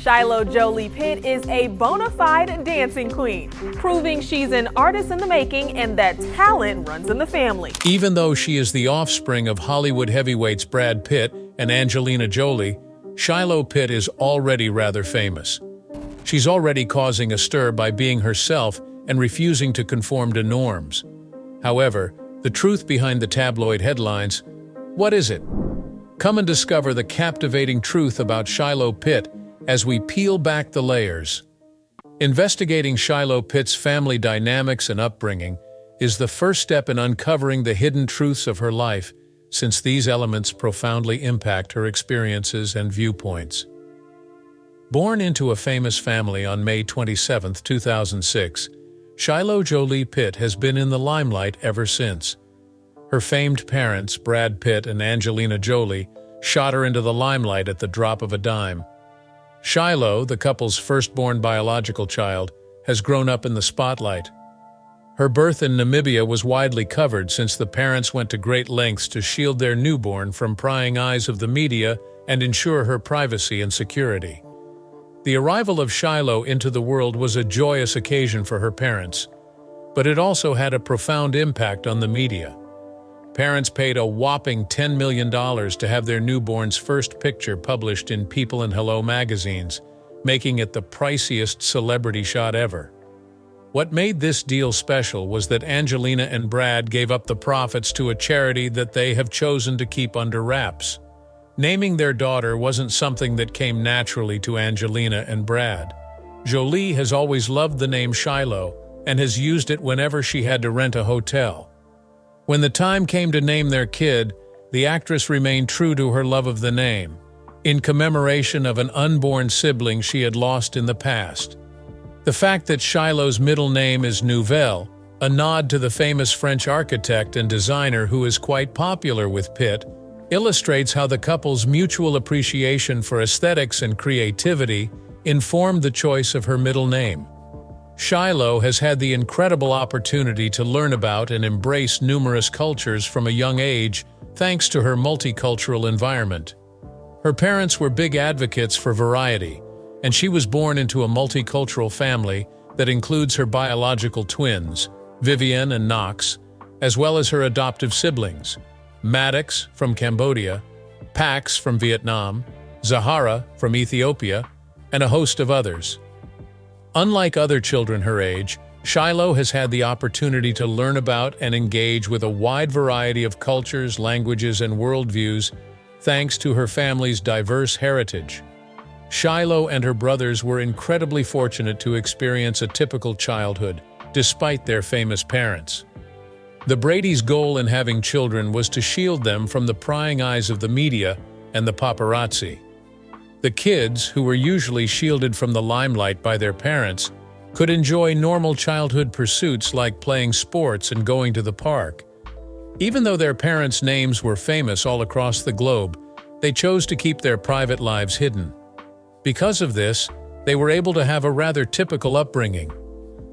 Shiloh Jolie Pitt is a bona fide dancing queen, proving she's an artist in the making and that talent runs in the family. Even though she is the offspring of Hollywood heavyweights Brad Pitt and Angelina Jolie, Shiloh Pitt is already rather famous. She's already causing a stir by being herself and refusing to conform to norms. However, the truth behind the tabloid headlines, what is it? Come and discover the captivating truth about Shiloh Pitt as we peel back the layers. Investigating Shiloh Pitt's family dynamics and upbringing is the first step in uncovering the hidden truths of her life, since these elements profoundly impact her experiences and viewpoints. Born into a famous family on May 27, 2006, Shiloh Jolie Pitt has been in the limelight ever since. Her famed parents, Brad Pitt and Angelina Jolie, shot her into the limelight at the drop of a dime. Shiloh, the couple's firstborn biological child, has grown up in the spotlight. Her birth in Namibia was widely covered since the parents went to great lengths to shield their newborn from prying eyes of the media and ensure her privacy and security. The arrival of Shiloh into the world was a joyous occasion for her parents, but it also had a profound impact on the media. Parents paid a whopping $10 million to have their newborn's first picture published in People and Hello magazines, making it the priciest celebrity shot ever. What made this deal special was that Angelina and Brad gave up the profits to a charity that they have chosen to keep under wraps. Naming their daughter wasn't something that came naturally to Angelina and Brad. Jolie has always loved the name Shiloh and has used it whenever she had to rent a hotel. When the time came to name their kid, the actress remained true to her love of the name, in commemoration of an unborn sibling she had lost in the past. The fact that Shiloh's middle name is Nouvelle, a nod to the famous French architect and designer who is quite popular with Pitt, illustrates how the couple's mutual appreciation for aesthetics and creativity informed the choice of her middle name. Shiloh has had the incredible opportunity to learn about and embrace numerous cultures from a young age thanks to her multicultural environment. Her parents were big advocates for variety, and she was born into a multicultural family that includes her biological twins, Vivian and Knox, as well as her adoptive siblings, Maddox from Cambodia, Pax from Vietnam, Zahara from Ethiopia, and a host of others. Unlike other children her age, Shiloh has had the opportunity to learn about and engage with a wide variety of cultures, languages, and worldviews thanks to her family's diverse heritage. Shiloh and her brothers were incredibly fortunate to experience a typical childhood, despite their famous parents. The Brady's goal in having children was to shield them from the prying eyes of the media and the paparazzi. The kids, who were usually shielded from the limelight by their parents, could enjoy normal childhood pursuits like playing sports and going to the park. Even though their parents' names were famous all across the globe, they chose to keep their private lives hidden. Because of this, they were able to have a rather typical upbringing.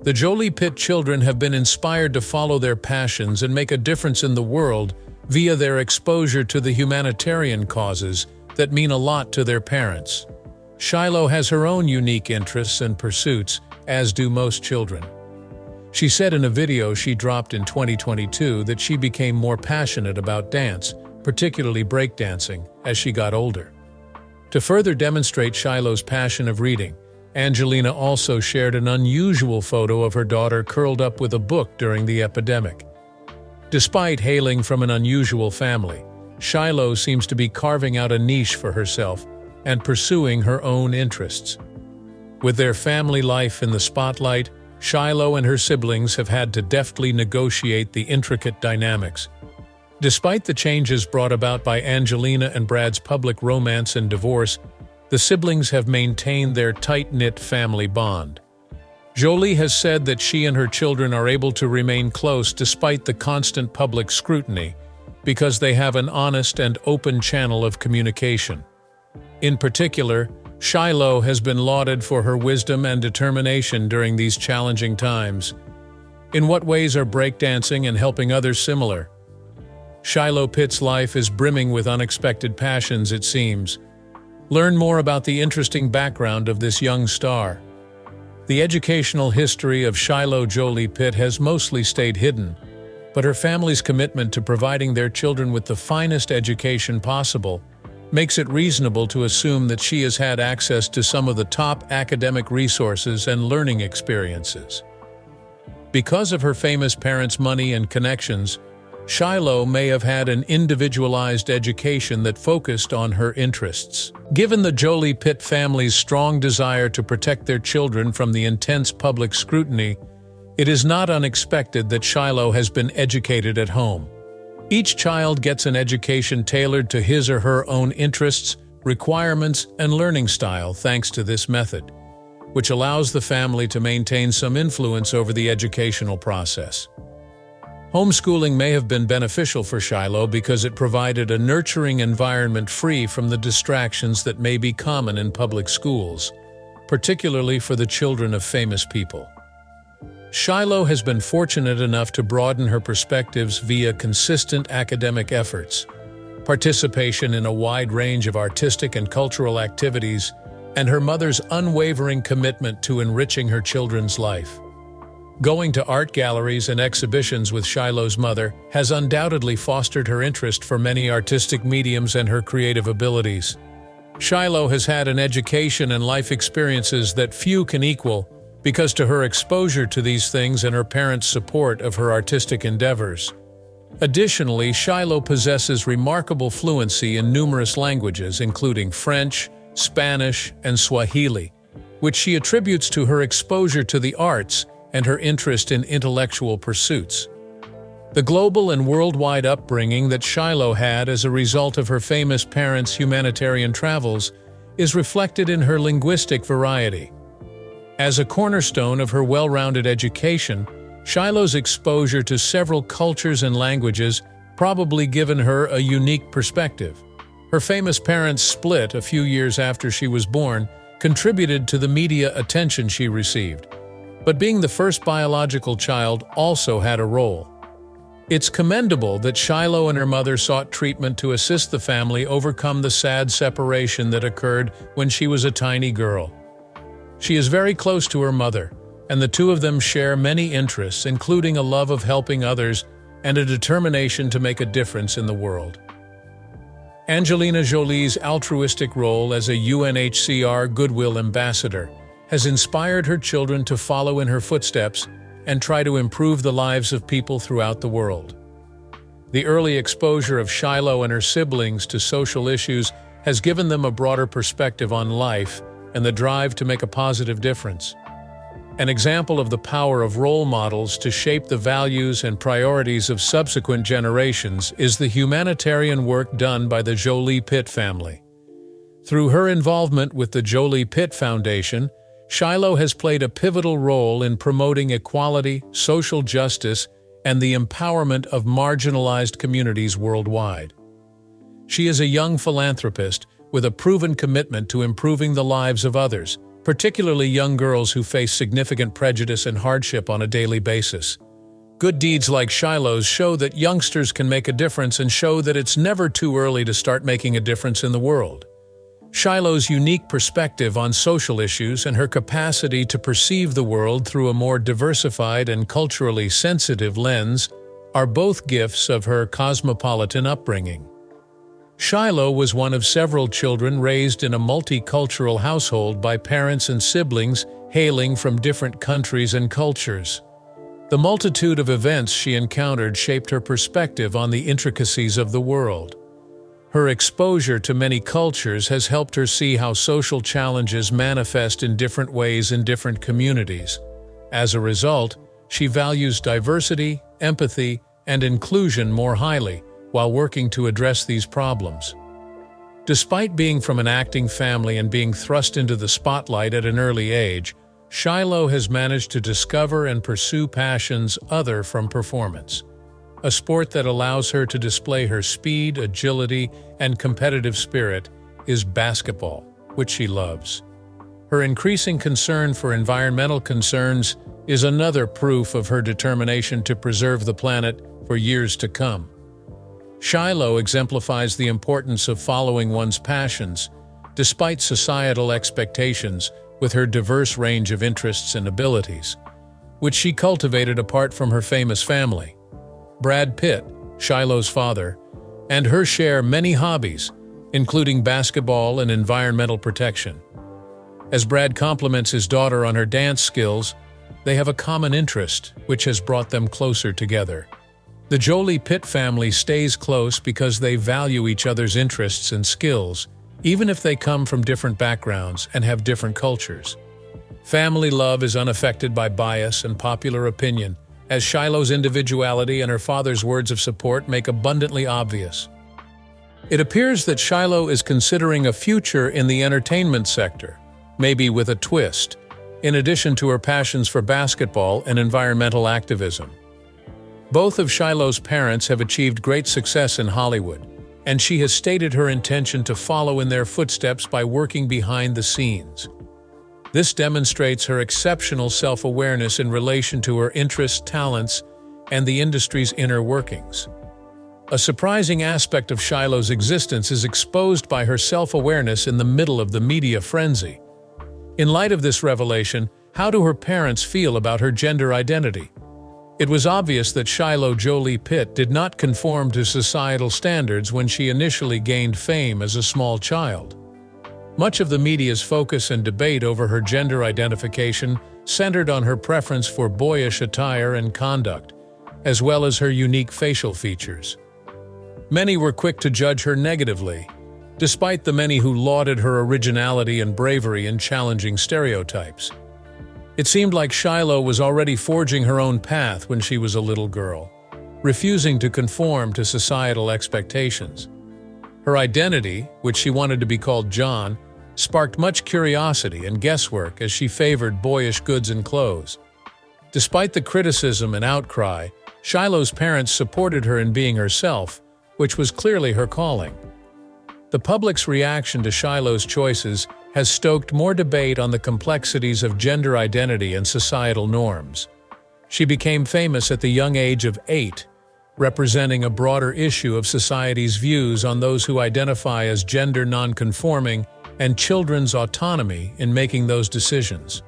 The Jolie Pitt children have been inspired to follow their passions and make a difference in the world via their exposure to the humanitarian causes that mean a lot to their parents. Shiloh has her own unique interests and pursuits, as do most children. She said in a video she dropped in 2022 that she became more passionate about dance, particularly breakdancing, as she got older. To further demonstrate Shiloh's passion of reading, Angelina also shared an unusual photo of her daughter curled up with a book during the epidemic. Despite hailing from an unusual family, Shiloh seems to be carving out a niche for herself and pursuing her own interests. With their family life in the spotlight, Shiloh and her siblings have had to deftly negotiate the intricate dynamics. Despite the changes brought about by Angelina and Brad's public romance and divorce, the siblings have maintained their tight-knit family bond. Jolie has said that she and her children are able to remain close despite the constant public scrutiny, because they have an honest and open channel of communication. In particular, Shiloh has been lauded for her wisdom and determination during these challenging times. In what ways are breakdancing and helping others similar? Shiloh Pitt's life is brimming with unexpected passions, it seems. Learn more about the interesting background of this young star. The educational history of Shiloh Jolie Pitt has mostly stayed hidden, but her family's commitment to providing their children with the finest education possible makes it reasonable to assume that she has had access to some of the top academic resources and learning experiences. Because of her famous parents' money and connections, Shiloh may have had an individualized education that focused on her interests. Given the Jolie Pitt family's strong desire to protect their children from the intense public scrutiny, it is not unexpected that Shiloh has been educated at home. Each child gets an education tailored to his or her own interests, requirements, and learning style thanks to this method, which allows the family to maintain some influence over the educational process. Homeschooling may have been beneficial for Shiloh because it provided a nurturing environment free from the distractions that may be common in public schools, particularly for the children of famous people. Shiloh has been fortunate enough to broaden her perspectives via consistent academic efforts, participation in a wide range of artistic and cultural activities, and her mother's unwavering commitment to enriching her children's life. Going to art galleries and exhibitions with Shiloh's mother has undoubtedly fostered her interest for many artistic mediums and her creative abilities. Shiloh has had an education and life experiences that few can equal because to her exposure to these things and her parents' support of her artistic endeavors. Additionally, Shiloh possesses remarkable fluency in numerous languages, including French, Spanish, and Swahili, which she attributes to her exposure to the arts and her interest in intellectual pursuits. The global and worldwide upbringing that Shiloh had as a result of her famous parents' humanitarian travels is reflected in her linguistic variety. As a cornerstone of her well-rounded education, Shiloh's exposure to several cultures and languages probably given her a unique perspective. Her famous parents' split a few years after she was born contributed to the media attention she received. But being the first biological child also had a role. It's commendable that Shiloh and her mother sought treatment to assist the family overcome the sad separation that occurred when she was a tiny girl. She is very close to her mother, and the two of them share many interests, including a love of helping others and a determination to make a difference in the world. Angelina Jolie's altruistic role as a UNHCR Goodwill Ambassador has inspired her children to follow in her footsteps and try to improve the lives of people throughout the world. The early exposure of Shiloh and her siblings to social issues has given them a broader perspective on life and the drive to make a positive difference. An example of the power of role models to shape the values and priorities of subsequent generations is the humanitarian work done by the Jolie Pitt family. Through her involvement with the Jolie Pitt Foundation, Shiloh has played a pivotal role in promoting equality, social justice, and the empowerment of marginalized communities worldwide. She is a young philanthropist with a proven commitment to improving the lives of others, particularly young girls who face significant prejudice and hardship on a daily basis. Good deeds like Shiloh's show that youngsters can make a difference and show that it's never too early to start making a difference in the world. Shiloh's unique perspective on social issues and her capacity to perceive the world through a more diversified and culturally sensitive lens are both gifts of her cosmopolitan upbringing. Shiloh was one of several children raised in a multicultural household by parents and siblings hailing from different countries and cultures. The multitude of events she encountered shaped her perspective on the intricacies of the world. Her exposure to many cultures has helped her see how social challenges manifest in different ways in different communities. As a result, she values diversity, empathy, and inclusion more highly while working to address these problems. Despite being from an acting family and being thrust into the spotlight at an early age, Shiloh has managed to discover and pursue passions other from performance. A sport that allows her to display her speed, agility, and competitive spirit is basketball, which she loves. Her increasing concern for environmental concerns is another proof of her determination to preserve the planet for years to come. Shiloh exemplifies the importance of following one's passions, despite societal expectations, with her diverse range of interests and abilities, which she cultivated apart from her famous family. Brad Pitt, Shiloh's father, and her share many hobbies, including basketball and environmental protection. As Brad compliments his daughter on her dance skills, they have a common interest, which has brought them closer together. The Jolie Pitt family stays close because they value each other's interests and skills, even if they come from different backgrounds and have different cultures. Family love is unaffected by bias and popular opinion, as Shiloh's individuality and her father's words of support make abundantly obvious. It appears that Shiloh is considering a future in the entertainment sector, maybe with a twist, in addition to her passions for basketball and environmental activism. Both of Shiloh's parents have achieved great success in Hollywood, and she has stated her intention to follow in their footsteps by working behind the scenes. This demonstrates her exceptional self-awareness in relation to her interests, talents, and the industry's inner workings. A surprising aspect of Shiloh's existence is exposed by her self-awareness in the middle of the media frenzy. In light of this revelation, how do her parents feel about her gender identity? It was obvious that Shiloh Jolie Pitt did not conform to societal standards when she initially gained fame as a small child. Much of the media's focus and debate over her gender identification centered on her preference for boyish attire and conduct, as well as her unique facial features. Many were quick to judge her negatively, despite the many who lauded her originality and bravery in challenging stereotypes. It seemed like Shiloh was already forging her own path when she was a little girl, refusing to conform to societal expectations. Her identity, which she wanted to be called John, sparked much curiosity and guesswork as she favored boyish goods and clothes. Despite the criticism and outcry, Shiloh's parents supported her in being herself, which was clearly her calling. The public's reaction to Shiloh's choices has stoked more debate on the complexities of gender identity and societal norms. She became famous at the young age of 8, representing a broader issue of society's views on those who identify as gender nonconforming and children's autonomy in making those decisions.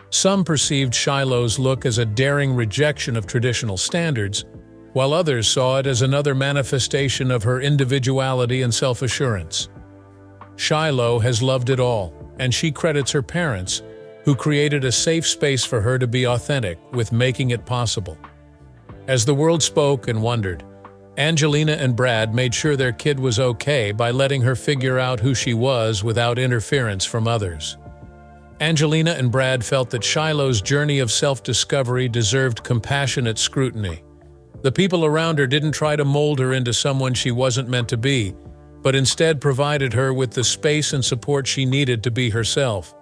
Some perceived Shiloh's look as a daring rejection of traditional standards, while others saw it as another manifestation of her individuality and self-assurance. Shiloh has loved it all, and she credits her parents, who created a safe space for her to be authentic, with making it possible. As the world spoke and wondered, Angelina and Brad made sure their kid was okay by letting her figure out who she was without interference from others. Angelina and Brad felt that Shiloh's journey of self-discovery deserved compassionate scrutiny. The people around her didn't try to mold her into someone she wasn't meant to be, but instead provided her with the space and support she needed to be herself.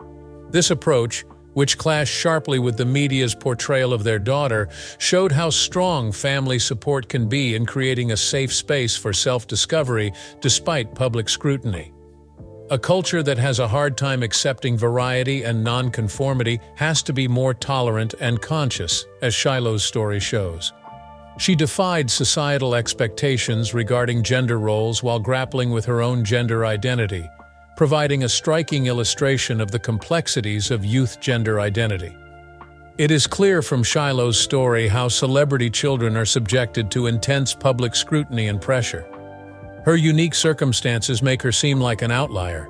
This approach, which clashed sharply with the media's portrayal of their daughter, showed how strong family support can be in creating a safe space for self-discovery despite public scrutiny. A culture that has a hard time accepting variety and nonconformity has to be more tolerant and conscious, as Shiloh's story shows. She defied societal expectations regarding gender roles while grappling with her own gender identity, providing a striking illustration of the complexities of youth gender identity. It is clear from Shiloh's story how celebrity children are subjected to intense public scrutiny and pressure. Her unique circumstances make her seem like an outlier,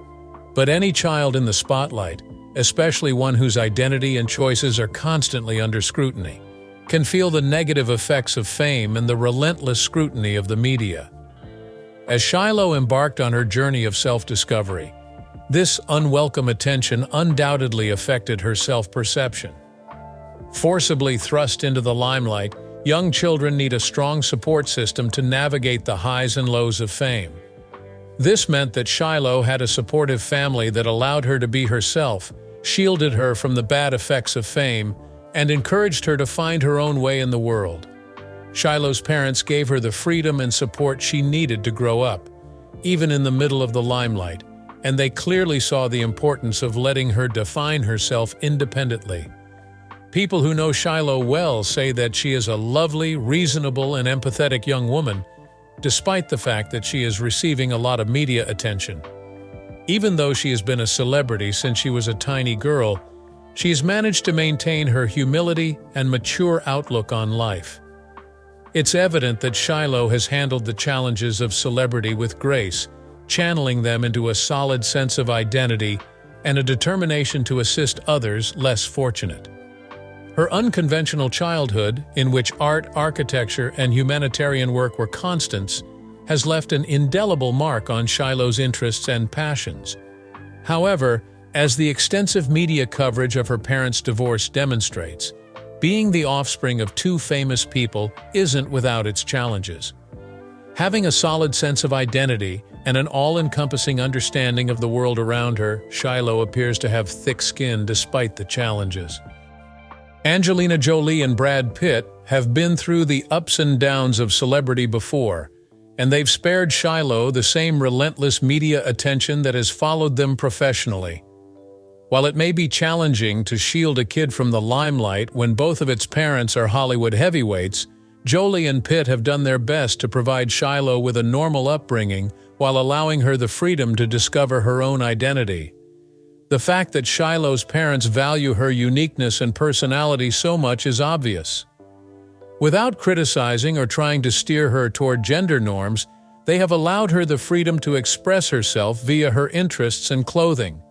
but any child in the spotlight, especially one whose identity and choices are constantly under scrutiny, can feel the negative effects of fame and the relentless scrutiny of the media. As Shiloh embarked on her journey of self-discovery, this unwelcome attention undoubtedly affected her self-perception. Forcibly thrust into the limelight, young children need a strong support system to navigate the highs and lows of fame. This meant that Shiloh had a supportive family that allowed her to be herself, shielded her from the bad effects of fame, and encouraged her to find her own way in the world. Shiloh's parents gave her the freedom and support she needed to grow up, even in the middle of the limelight, and they clearly saw the importance of letting her define herself independently. People who know Shiloh well say that she is a lovely, reasonable, and empathetic young woman, despite the fact that she is receiving a lot of media attention. Even though she has been a celebrity since she was a tiny girl, she has managed to maintain her humility and mature outlook on life. It's evident that Shiloh has handled the challenges of celebrity with grace, channeling them into a solid sense of identity and a determination to assist others less fortunate. Her unconventional childhood, in which art, architecture, and humanitarian work were constants, has left an indelible mark on Shiloh's interests and passions. However, as the extensive media coverage of her parents' divorce demonstrates, being the offspring of two famous people isn't without its challenges. Having a solid sense of identity and an all-encompassing understanding of the world around her, Shiloh appears to have thick skin despite the challenges. Angelina Jolie and Brad Pitt have been through the ups and downs of celebrity before, and they've spared Shiloh the same relentless media attention that has followed them professionally. While it may be challenging to shield a kid from the limelight when both of its parents are Hollywood heavyweights, Jolie and Pitt have done their best to provide Shiloh with a normal upbringing while allowing her the freedom to discover her own identity. The fact that Shiloh's parents value her uniqueness and personality so much is obvious. Without criticizing or trying to steer her toward gender norms, they have allowed her the freedom to express herself via her interests and clothing.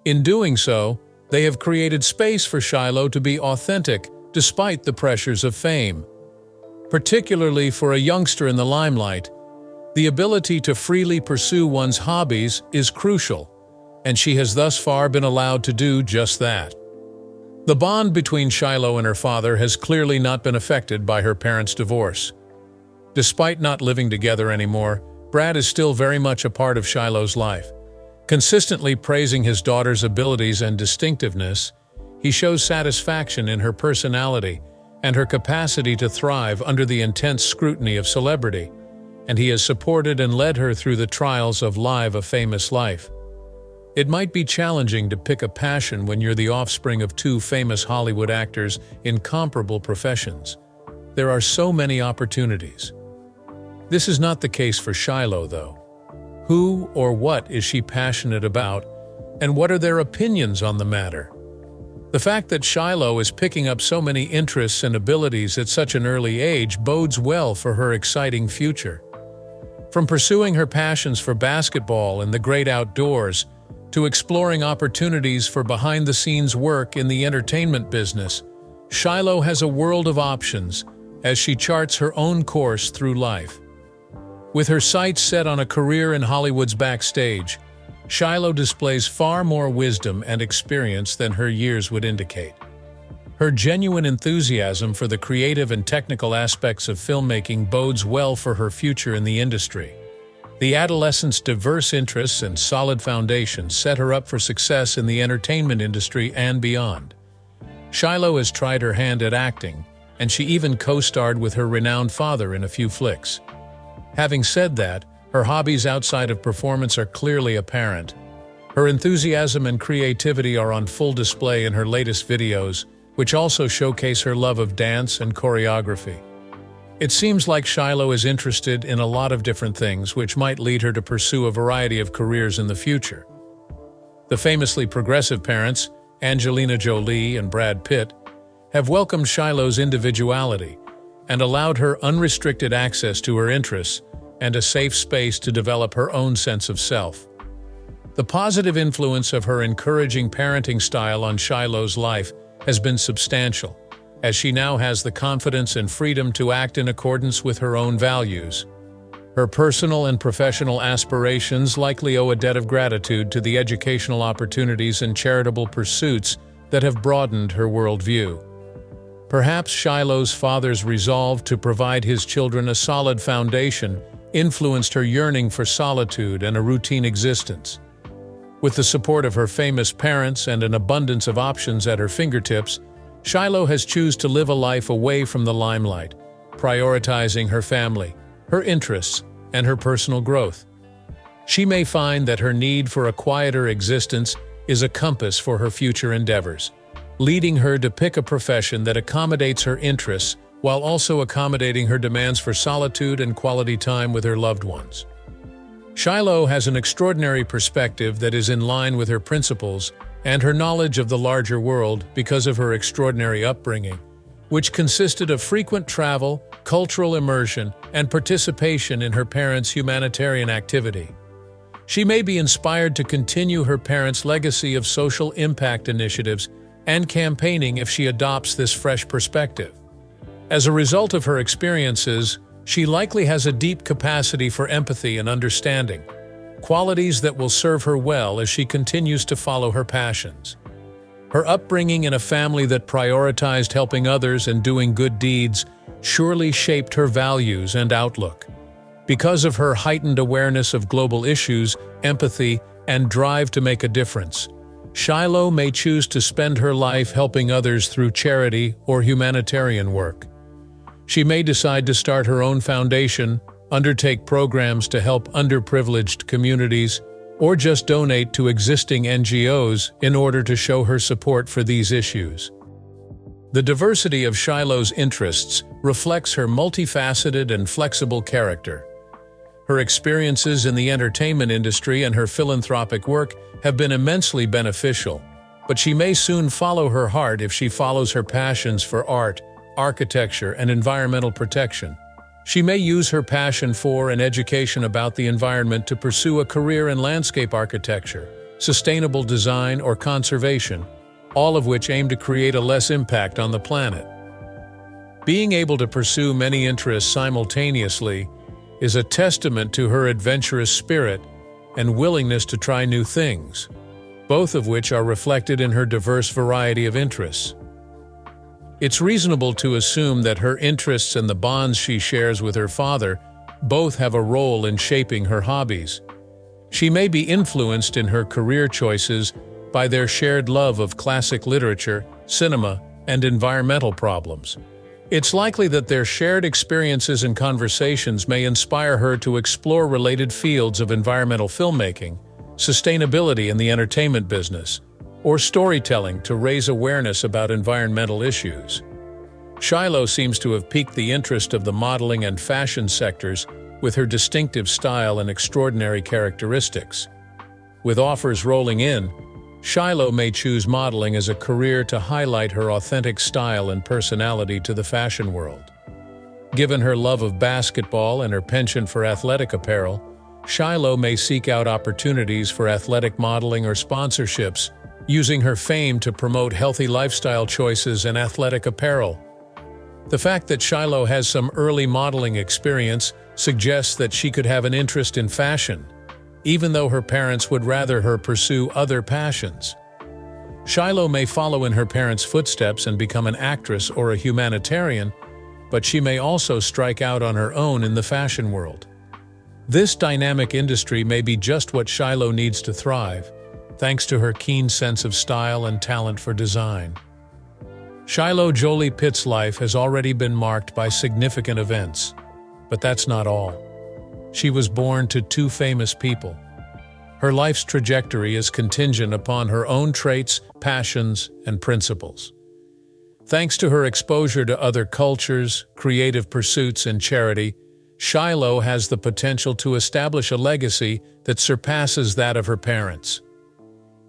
In doing so, they have created space for Shiloh to be authentic despite the pressures of fame. Particularly for a youngster in the limelight, the ability to freely pursue one's hobbies is crucial, and she has thus far been allowed to do just that. The bond between Shiloh and her father has clearly not been affected by her parents' divorce. Despite not living together anymore, Brad is still very much a part of Shiloh's life. Consistently praising his daughter's abilities and distinctiveness, he shows satisfaction in her personality and her capacity to thrive under the intense scrutiny of celebrity, and he has supported and led her through the trials of a famous life. It might be challenging to pick a passion when you're the offspring of two famous Hollywood actors in comparable professions. There are so many opportunities. This is not the case for Shiloh, though. Who or what is she passionate about, and what are their opinions on the matter? The fact that Shiloh is picking up so many interests and abilities at such an early age bodes well for her exciting future. From pursuing her passions for basketball and the great outdoors, to exploring opportunities for behind-the-scenes work in the entertainment business, Shiloh has a world of options as she charts her own course through life. With her sights set on a career in Hollywood's backstage, Shiloh displays far more wisdom and experience than her years would indicate. Her genuine enthusiasm for the creative and technical aspects of filmmaking bodes well for her future in the industry. The adolescent's diverse interests and solid foundation set her up for success in the entertainment industry and beyond. Shiloh has tried her hand at acting, and she even co-starred with her renowned father in a few flicks. Having said that, her hobbies outside of performance are clearly apparent. Her enthusiasm and creativity are on full display in her latest videos, which also showcase her love of dance and choreography. It seems like Shiloh is interested in a lot of different things, which might lead her to pursue a variety of careers in the future. The famously progressive parents, Angelina Jolie and Brad Pitt, have welcomed Shiloh's individuality and allowed her unrestricted access to her interests and a safe space to develop her own sense of self. The positive influence of her encouraging parenting style on Shiloh's life has been substantial, as she now has the confidence and freedom to act in accordance with her own values. Her personal and professional aspirations likely owe a debt of gratitude to the educational opportunities and charitable pursuits that have broadened her worldview. Perhaps Shiloh's father's resolve to provide his children a solid foundation influenced her yearning for solitude and a routine existence. With the support of her famous parents and an abundance of options at her fingertips, Shiloh has chosen to live a life away from the limelight, prioritizing her family, her interests, and her personal growth. She may find that her need for a quieter existence is a compass for her future endeavors, leading her to pick a profession that accommodates her interests while also accommodating her demands for solitude and quality time with her loved ones. Shiloh has an extraordinary perspective that is in line with her principles and her knowledge of the larger world because of her extraordinary upbringing, which consisted of frequent travel, cultural immersion, and participation in her parents' humanitarian activity. She may be inspired to continue her parents' legacy of social impact initiatives and campaigning if she adopts this fresh perspective. As a result of her experiences, she likely has a deep capacity for empathy and understanding, qualities that will serve her well as she continues to follow her passions. Her upbringing in a family that prioritized helping others and doing good deeds surely shaped her values and outlook. Because of her heightened awareness of global issues, empathy, and drive to make a difference, Shiloh may choose to spend her life helping others through charity or humanitarian work. She may decide to start her own foundation, undertake programs to help underprivileged communities, or just donate to existing NGOs in order to show her support for these issues. The diversity of Shiloh's interests reflects her multifaceted and flexible character. Her experiences in the entertainment industry and her philanthropic work have been immensely beneficial, but she may soon follow her heart if she follows her passions for art, architecture, and environmental protection. She may use her passion for and education about the environment to pursue a career in landscape architecture, sustainable design, or conservation, all of which aim to create a less impact on the planet. Being able to pursue many interests simultaneously is a testament to her adventurous spirit and willingness to try new things, both of which are reflected in her diverse variety of interests. It's reasonable to assume that her interests and the bonds she shares with her father both have a role in shaping her hobbies. She may be influenced in her career choices by their shared love of classic literature, cinema, and environmental problems. It's likely that their shared experiences and conversations may inspire her to explore related fields of environmental filmmaking, sustainability in the entertainment business, or storytelling to raise awareness about environmental issues. Shiloh seems to have piqued the interest of the modeling and fashion sectors with her distinctive style and extraordinary characteristics. With offers rolling in, Shiloh may choose modeling as a career to highlight her authentic style and personality to the fashion world. Given her love of basketball and her penchant for athletic apparel, Shiloh may seek out opportunities for athletic modeling or sponsorships, using her fame to promote healthy lifestyle choices and athletic apparel. The fact that Shiloh has some early modeling experience suggests that she could have an interest in fashion, even though her parents would rather her pursue other passions. Shiloh may follow in her parents' footsteps and become an actress or a humanitarian, but she may also strike out on her own in the fashion world. This dynamic industry may be just what Shiloh needs to thrive, thanks to her keen sense of style and talent for design. Shiloh Jolie Pitt's life has already been marked by significant events, but that's not all. She was born to two famous people. Her life's trajectory is contingent upon her own traits, passions, and principles. Thanks to her exposure to other cultures, creative pursuits, and charity, Shiloh has the potential to establish a legacy that surpasses that of her parents.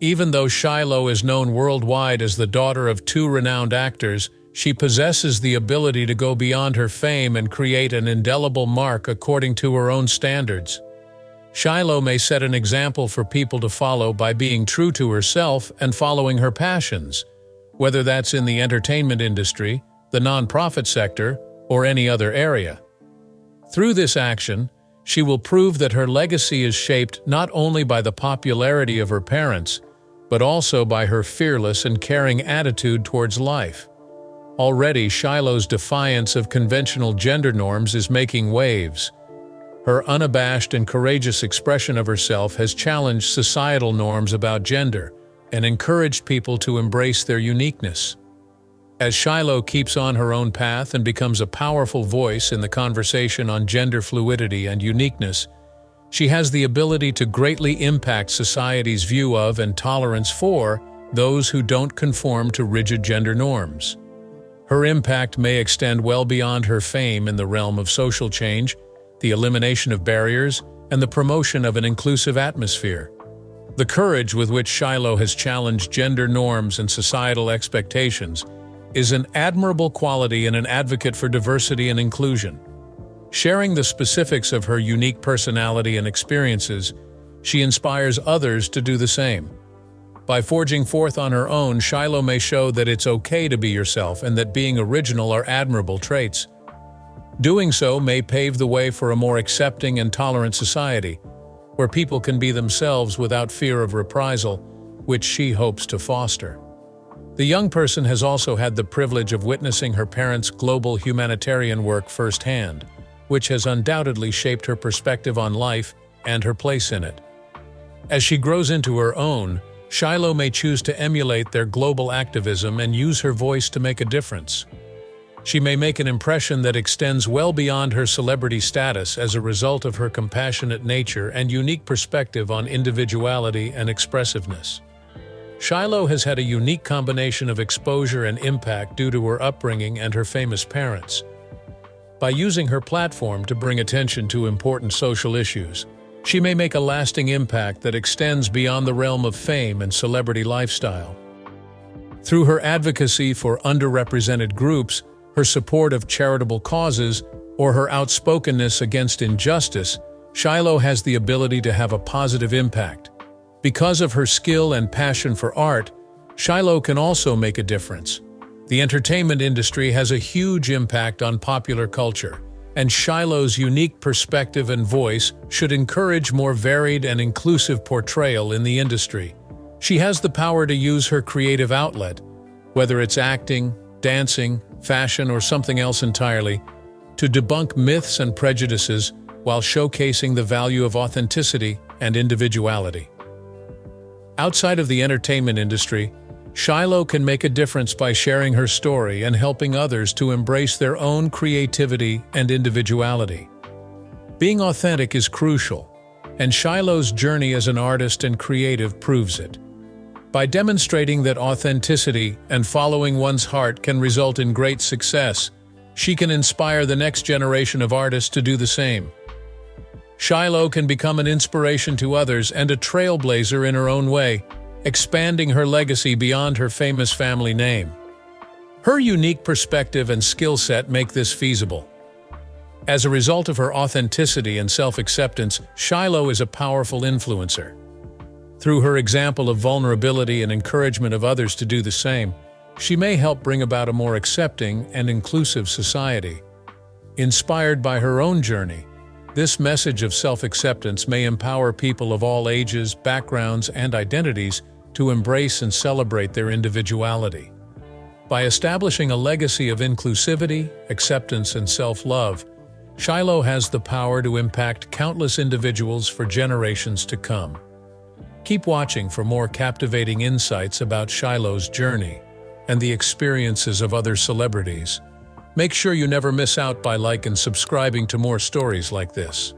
Even though Shiloh is known worldwide as the daughter of two renowned actors, she possesses the ability to go beyond her fame and create an indelible mark according to her own standards. Shiloh may set an example for people to follow by being true to herself and following her passions, whether that's in the entertainment industry, the nonprofit sector, or any other area. Through this action, she will prove that her legacy is shaped not only by the popularity of her parents, but also by her fearless and caring attitude towards life. Already, Shiloh's defiance of conventional gender norms is making waves. Her unabashed and courageous expression of herself has challenged societal norms about gender and encouraged people to embrace their uniqueness. As Shiloh keeps on her own path and becomes a powerful voice in the conversation on gender fluidity and uniqueness, she has the ability to greatly impact society's view of and tolerance for those who don't conform to rigid gender norms. Her impact may extend well beyond her fame in the realm of social change, the elimination of barriers, and the promotion of an inclusive atmosphere. The courage with which Shiloh has challenged gender norms and societal expectations is an admirable quality in an advocate for diversity and inclusion. Sharing the specifics of her unique personality and experiences, she inspires others to do the same. By forging forth on her own, Shiloh may show that it's okay to be yourself and that being original are admirable traits. Doing so may pave the way for a more accepting and tolerant society, where people can be themselves without fear of reprisal, which she hopes to foster. The young person has also had the privilege of witnessing her parents' global humanitarian work firsthand, which has undoubtedly shaped her perspective on life and her place in it. As she grows into her own, Shiloh may choose to emulate their global activism and use her voice to make a difference. She may make an impression that extends well beyond her celebrity status as a result of her compassionate nature and unique perspective on individuality and expressiveness. Shiloh has had a unique combination of exposure and impact due to her upbringing and her famous parents. By using her platform to bring attention to important social issues, she may make a lasting impact that extends beyond the realm of fame and celebrity lifestyle. Through her advocacy for underrepresented groups, her support of charitable causes, or her outspokenness against injustice, Shiloh has the ability to have a positive impact. Because of her skill and passion for art, Shiloh can also make a difference. The entertainment industry has a huge impact on popular culture, and Shiloh's unique perspective and voice should encourage more varied and inclusive portrayal in the industry. She has the power to use her creative outlet, whether it's acting, dancing, fashion, or something else entirely, to debunk myths and prejudices while showcasing the value of authenticity and individuality. Outside of the entertainment industry, Shiloh can make a difference by sharing her story and helping others to embrace their own creativity and individuality. Being authentic is crucial, and Shiloh's journey as an artist and creative proves it. By demonstrating that authenticity and following one's heart can result in great success, she can inspire the next generation of artists to do the same. Shiloh can become an inspiration to others and a trailblazer in her own way, expanding her legacy beyond her famous family name. Her unique perspective and skill set make this feasible. As a result of her authenticity and self-acceptance, Shiloh is a powerful influencer. Through her example of vulnerability and encouragement of others to do the same, she may help bring about a more accepting and inclusive society. Inspired by her own journey, this message of self-acceptance may empower people of all ages, backgrounds, and identities to embrace and celebrate their individuality. By establishing a legacy of inclusivity, acceptance, and self-love, Shiloh has the power to impact countless individuals for generations to come. Keep watching for more captivating insights about Shiloh's journey and the experiences of other celebrities. Make sure you never miss out by liking and subscribing to more stories like this.